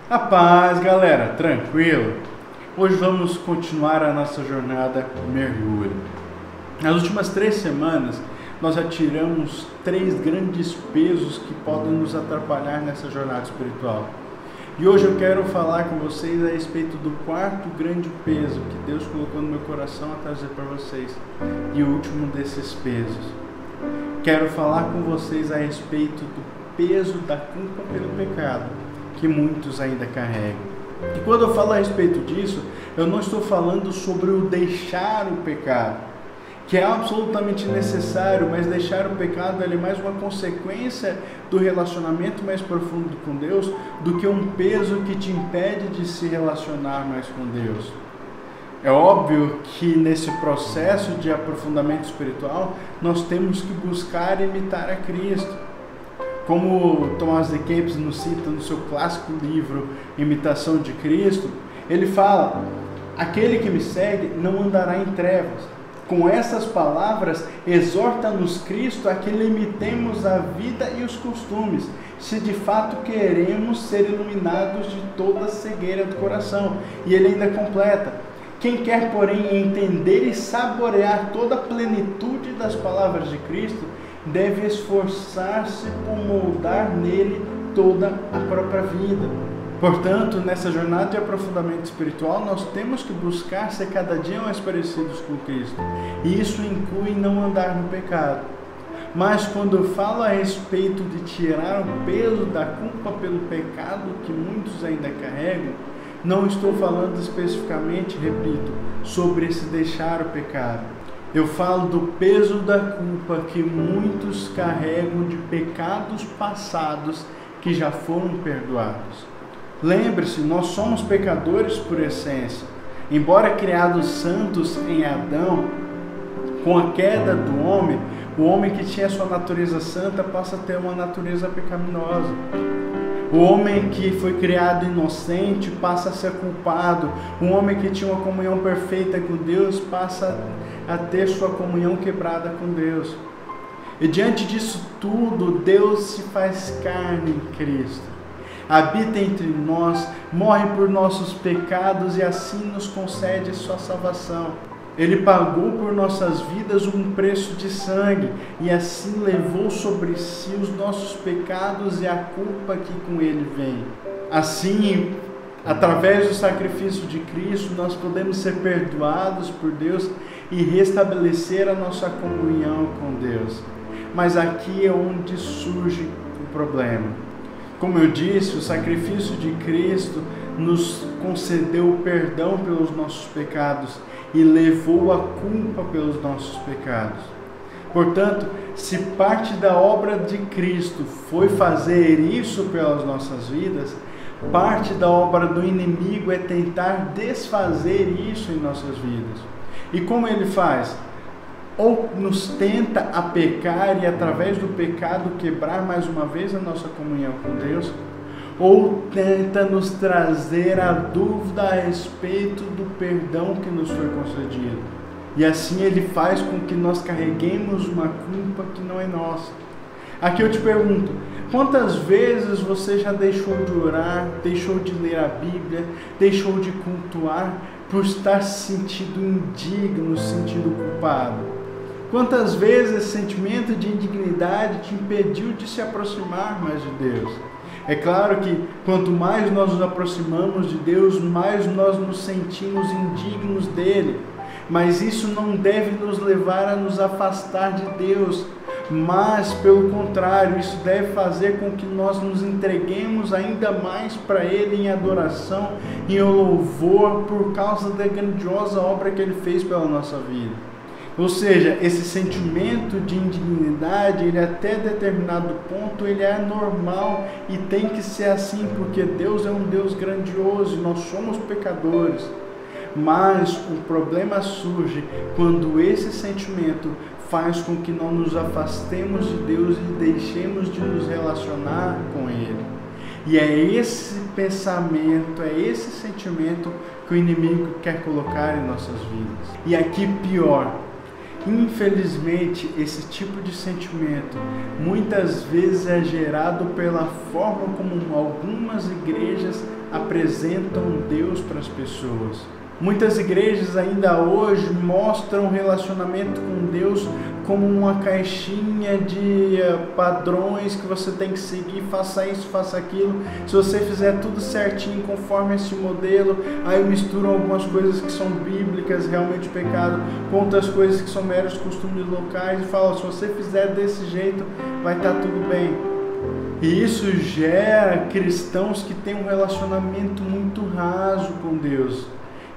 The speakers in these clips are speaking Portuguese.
A paz, galera, tranquilo? Hoje vamos continuar a nossa jornada mergulho. Nas últimas 3 semanas, nós já tiramos 3 grandes pesos que podem nos atrapalhar nessa jornada espiritual. E hoje eu quero falar com vocês a respeito do 4º grande peso que Deus colocou no meu coração a trazer para vocês. E o último desses pesos. Quero falar com vocês a respeito do peso da culpa pelo pecado, que muitos ainda carregam. E quando eu falo a respeito disso, eu não estou falando sobre o deixar o pecado, que é absolutamente necessário, mas deixar o pecado é mais uma consequência do relacionamento mais profundo com Deus do que um peso que te impede de se relacionar mais com Deus. É óbvio que nesse processo de aprofundamento espiritual, nós temos que buscar imitar a Cristo. Como Thomas de Kempis nos cita no seu clássico livro Imitação de Cristo, ele fala: aquele que me segue não andará em trevas. Com essas palavras, exorta-nos Cristo a que limitemos a vida e os costumes, se de fato queremos ser iluminados de toda a cegueira do coração. E ele ainda completa: quem quer, porém, entender e saborear toda a plenitude das palavras de Cristo, deve esforçar-se por moldar nele toda a própria vida. Portanto, nessa jornada de aprofundamento espiritual, nós temos que buscar ser cada dia mais parecidos com Cristo. E isso inclui não andar no pecado. Mas quando eu falo a respeito de tirar o peso da culpa pelo pecado que muitos ainda carregam, não estou falando especificamente, repito, sobre esse deixar o pecado. Eu falo do peso da culpa que muitos carregam de pecados passados que já foram perdoados. Lembre-se, nós somos pecadores por essência. Embora criados santos em Adão, com a queda do homem, o homem que tinha sua natureza santa passa a ter uma natureza pecaminosa. O homem que foi criado inocente passa a ser culpado. O homem que tinha uma comunhão perfeita com Deus passa a ter sua comunhão quebrada com Deus. E diante disso tudo, Deus se faz carne em Cristo. Habita entre nós, morre por nossos pecados e assim nos concede sua salvação. Ele pagou por nossas vidas um preço de sangue e assim levou sobre si os nossos pecados e a culpa que com ele vem. Assim, através do sacrifício de Cristo, nós podemos ser perdoados por Deus e restabelecer a nossa comunhão com Deus. Mas aqui é onde surge o problema. Como eu disse, o sacrifício de Cristo nos concedeu o perdão pelos nossos pecados e levou a culpa pelos nossos pecados. Portanto, se parte da obra de Cristo foi fazer isso pelas nossas vidas, parte da obra do inimigo é tentar desfazer isso em nossas vidas. E como ele faz? Ou nos tenta a pecar e através do pecado quebrar mais uma vez a nossa comunhão com Deus, ou tenta nos trazer a dúvida a respeito do perdão que nos foi concedido. E assim ele faz com que nós carreguemos uma culpa que não é nossa. Aqui eu te pergunto, quantas vezes você já deixou de orar, deixou de ler a Bíblia, deixou de cultuar por estar se sentindo indigno, se sentindo culpado? Quantas vezes esse sentimento de indignidade te impediu de se aproximar mais de Deus? É claro que quanto mais nós nos aproximamos de Deus, mais nós nos sentimos indignos dele. Mas isso não deve nos levar a nos afastar de Deus. Mas, pelo contrário, isso deve fazer com que nós nos entreguemos ainda mais para Ele em adoração e em louvor por causa da grandiosa obra que Ele fez pela nossa vida. Ou seja, esse sentimento de indignidade, ele até determinado ponto, ele é normal e tem que ser assim, porque Deus é um Deus grandioso e nós somos pecadores. Mas o problema surge quando esse sentimento faz com que nós nos afastemos de Deus e deixemos de nos relacionar com Ele. E é esse pensamento, é esse sentimento que o inimigo quer colocar em nossas vidas. E aqui pior, infelizmente, esse tipo de sentimento muitas vezes é gerado pela forma como algumas igrejas apresentam Deus para as pessoas. Muitas igrejas ainda hoje mostram o relacionamento com Deus como uma caixinha de padrões que você tem que seguir, faça isso, faça aquilo. Se você fizer tudo certinho conforme esse modelo, aí misturam algumas coisas que são bíblicas, realmente pecado, com outras coisas que são meros costumes locais e falam, se você fizer desse jeito, vai estar tudo bem. E isso gera cristãos que têm um relacionamento muito raso com Deus.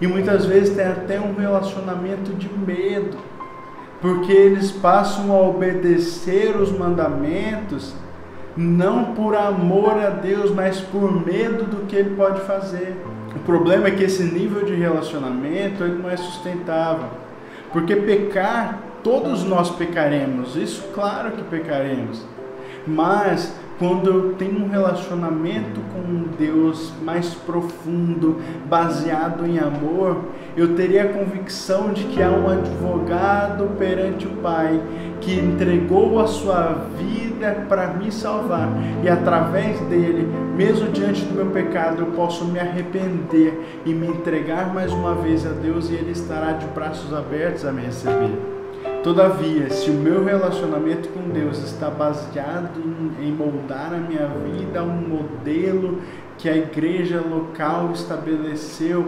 E muitas vezes tem até um relacionamento de medo, porque eles passam a obedecer os mandamentos, não por amor a Deus, mas por medo do que Ele pode fazer. O problema é que esse nível de relacionamento ele não é sustentável, porque pecar, todos nós pecaremos, isso claro que pecaremos, mas quando eu tenho um relacionamento com Deus mais profundo, baseado em amor, eu teria a convicção de que há um advogado perante o Pai, que entregou a sua vida para me salvar, e através dele, mesmo diante do meu pecado, eu posso me arrepender e me entregar mais uma vez a Deus, e Ele estará de braços abertos a me receber. Todavia, se o meu relacionamento com Deus está baseado em moldar a minha vida a um modelo que a igreja local estabeleceu,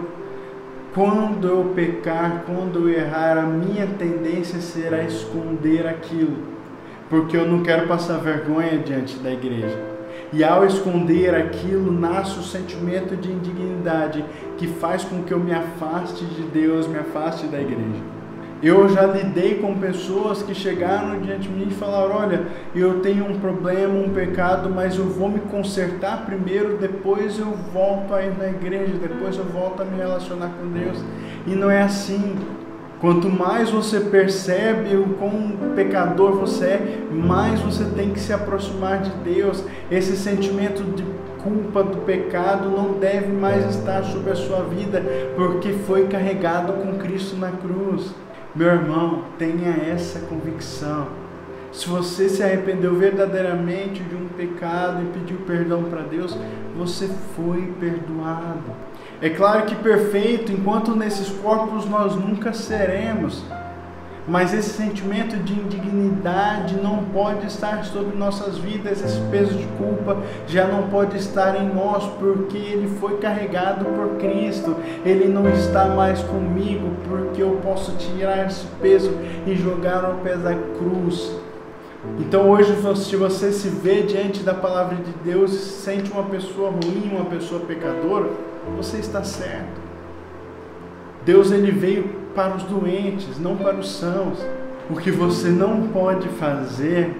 quando eu pecar, quando eu errar, a minha tendência será esconder aquilo, porque eu não quero passar vergonha diante da igreja. E ao esconder aquilo, nasce o sentimento de indignidade que faz com que eu me afaste de Deus, me afaste da igreja. Eu já lidei com pessoas que chegaram diante de mim e falaram, olha, eu tenho um problema, um pecado, mas eu vou me consertar primeiro, depois eu volto a ir na igreja, depois eu volto a me relacionar com Deus. E não é assim. Quanto mais você percebe o quão pecador você é, mais você tem que se aproximar de Deus. Esse sentimento de culpa do pecado não deve mais estar sobre a sua vida, porque foi carregado com Cristo na cruz. Meu irmão, tenha essa convicção. Se você se arrependeu verdadeiramente de um pecado e pediu perdão para Deus, você foi perdoado. É claro que perfeito, enquanto nesses corpos nós nunca seremos, mas esse sentimento de indignidade não pode estar sobre nossas vidas, esse peso de culpa já não pode estar em nós, porque ele foi carregado por Cristo. Ele não está mais comigo, porque eu posso tirar esse peso e jogar ao pé da cruz. Então hoje, se você se vê diante da palavra de Deus e se sente uma pessoa ruim, uma pessoa pecadora, você está certo. Deus ele veio para os doentes, não para os sãos. O que você não pode fazer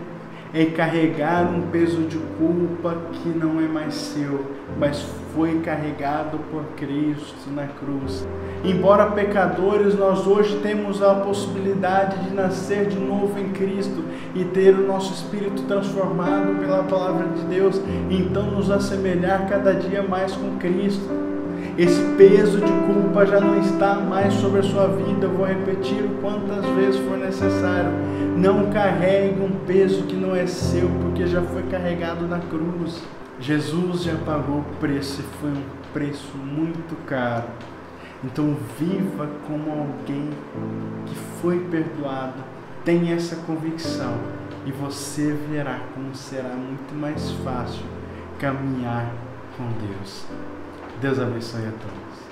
é carregar um peso de culpa que não é mais seu, mas foi carregado por Cristo na cruz. Embora pecadores, nós hoje temos a possibilidade de nascer de novo em Cristo e ter o nosso espírito transformado pela palavra de Deus, então nos assemelhar cada dia mais com Cristo. Esse peso de culpa já não está mais sobre a sua vida. Eu vou repetir quantas vezes for necessário. Não carregue um peso que não é seu, porque já foi carregado na cruz. Jesus já pagou o preço e foi um preço muito caro. Então viva como alguém que foi perdoado. Tenha essa convicção e você verá como será muito mais fácil caminhar com Deus. Deus abençoe a todos.